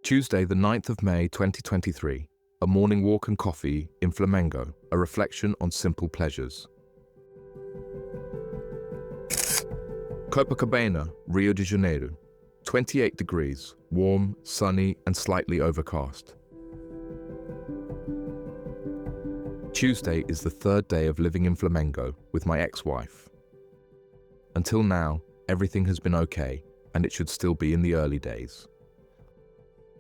Tuesday, the 9th of May 2023, a morning walk and coffee in Flamengo, a reflection on simple pleasures. Copacabana, Rio de Janeiro, 28 degrees, warm, sunny and slightly overcast. Tuesday is the third day of living in Flamengo with my ex-wife. Until now, everything has been okay, and it should still be in the early days.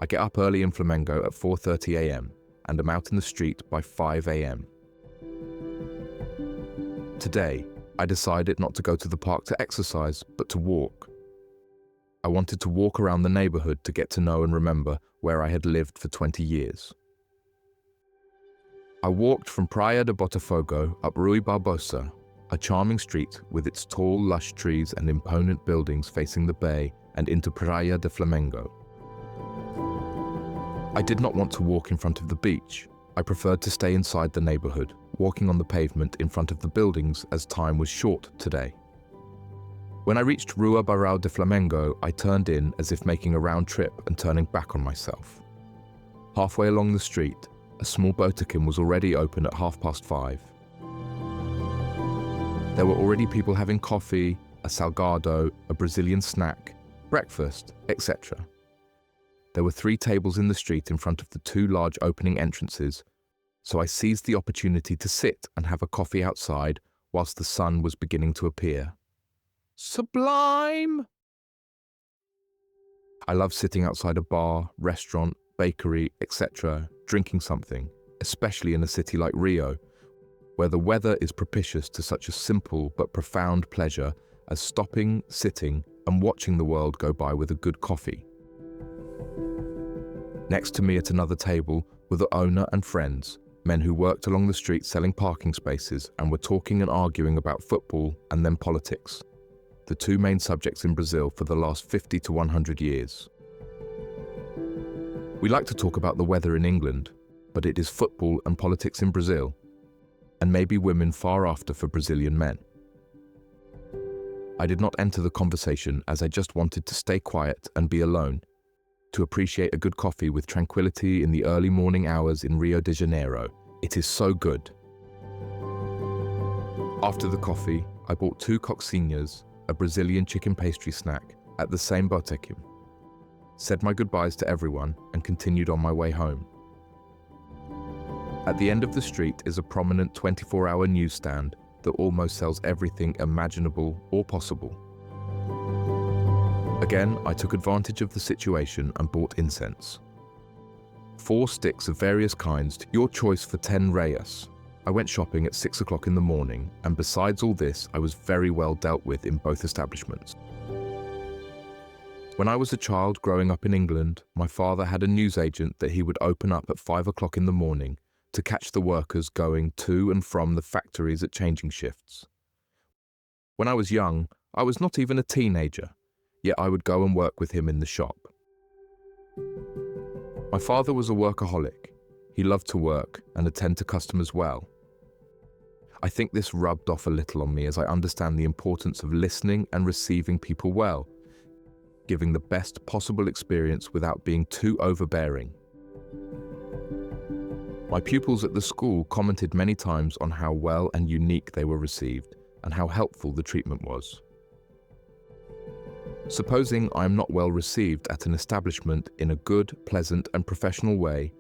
I get up early in Flamengo at 4:30 a.m. and am out in the street by 5 a.m. Today, I decided not to go to the park to exercise, but to walk. I wanted to walk around the neighborhood to get to know and remember where I had lived for 20 years. I walked from Praia de Botafogo up Rui Barbosa, a charming street with its tall, lush trees and imponent buildings facing the bay, and into Praia de Flamengo. I did not want to walk in front of the beach. I preferred to stay inside the neighborhood, walking on the pavement in front of the buildings as time was short today. When I reached Rua Barão de Flamengo, I turned in as if making a round trip and turning back on myself. Halfway along the street, a small botequim was already open at 5:30. There were already people having coffee, a salgado, a Brazilian snack, breakfast, etc. There were 3 tables in the street in front of the 2 large opening entrances, so I seized the opportunity to sit and have a coffee outside whilst the sun was beginning to appear. Sublime! I love sitting outside a bar, restaurant, bakery, etc., drinking something, especially in a city like Rio, where the weather is propitious to such a simple but profound pleasure as stopping, sitting, and watching the world go by with a good coffee. Next to me at another table were the owner and friends, men who worked along the street selling parking spaces and were talking and arguing about football and then politics, the 2 main subjects in Brazil for the last 50 to 100 years. We like to talk about the weather in England, but it is football and politics in Brazil, and maybe women far after for Brazilian men. I did not enter the conversation as I just wanted to stay quiet and be alone, to appreciate a good coffee with tranquility in the early morning hours in Rio de Janeiro. It is so good. After the coffee, I bought 2 coxinhas, a Brazilian chicken pastry snack, at the same botequim, said my goodbyes to everyone and continued on my way home. At the end of the street is a prominent 24-hour newsstand that almost sells everything imaginable or possible. Again, I took advantage of the situation and bought incense. 4 sticks of various kinds, your choice for 10 reais. I went shopping at 6 o'clock in the morning, and besides all this, I was very well dealt with in both establishments. When I was a child growing up in England, my father had a newsagent that he would open up at 5 o'clock in the morning to catch the workers going to and from the factories at changing shifts. When I was young, I was not even a teenager, yet I would go and work with him in the shop. My father was a workaholic. He loved to work and attend to customers well. I think this rubbed off a little on me as I understand the importance of listening and receiving people well, giving the best possible experience without being too overbearing. My pupils at the school commented many times on how well and unique they were received and how helpful the treatment was. Supposing I am not well received at an establishment in a good, pleasant and professional way,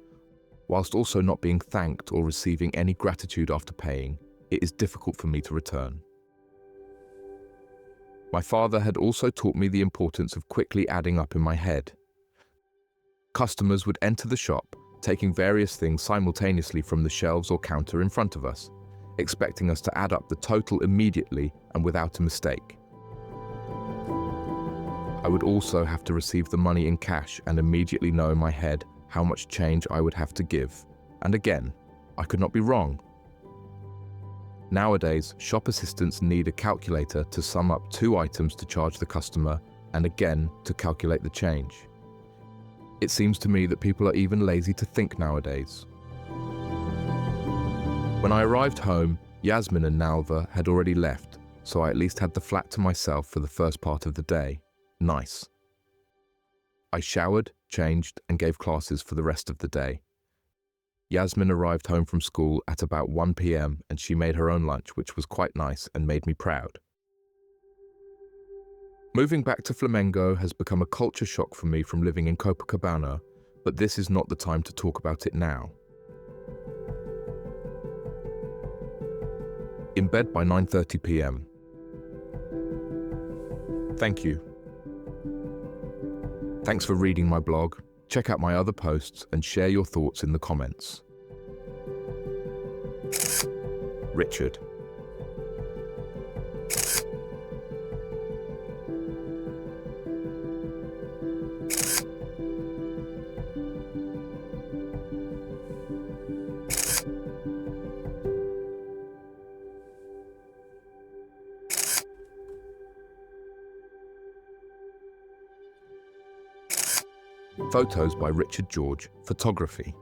whilst also not being thanked or receiving any gratitude after paying, it is difficult for me to return. My father had also taught me the importance of quickly adding up in my head. Customers would enter the shop, taking various things simultaneously from the shelves or counter in front of us, expecting us to add up the total immediately and without a mistake. I would also have to receive the money in cash and immediately know in my head how much change I would have to give. And again, I could not be wrong. Nowadays, shop assistants need a calculator to sum up 2 items to charge the customer and again to calculate the change. It seems to me that people are even lazy to think nowadays. When I arrived home, Yasmin and Nalva had already left, so I at least had the flat to myself for the first part of the day. Nice. I showered, changed, and gave classes for the rest of the day. Yasmin arrived home from school at about 1 p.m. and she made her own lunch, which was quite nice and made me proud. Moving back to Flamengo has become a culture shock for me from living in Copacabana, but this is not the time to talk about it now. In bed by 9:30 p.m. Thank you. Thanks for reading my blog. Check out my other posts and share your thoughts in the comments. Richard. Photos by Richard George, photography.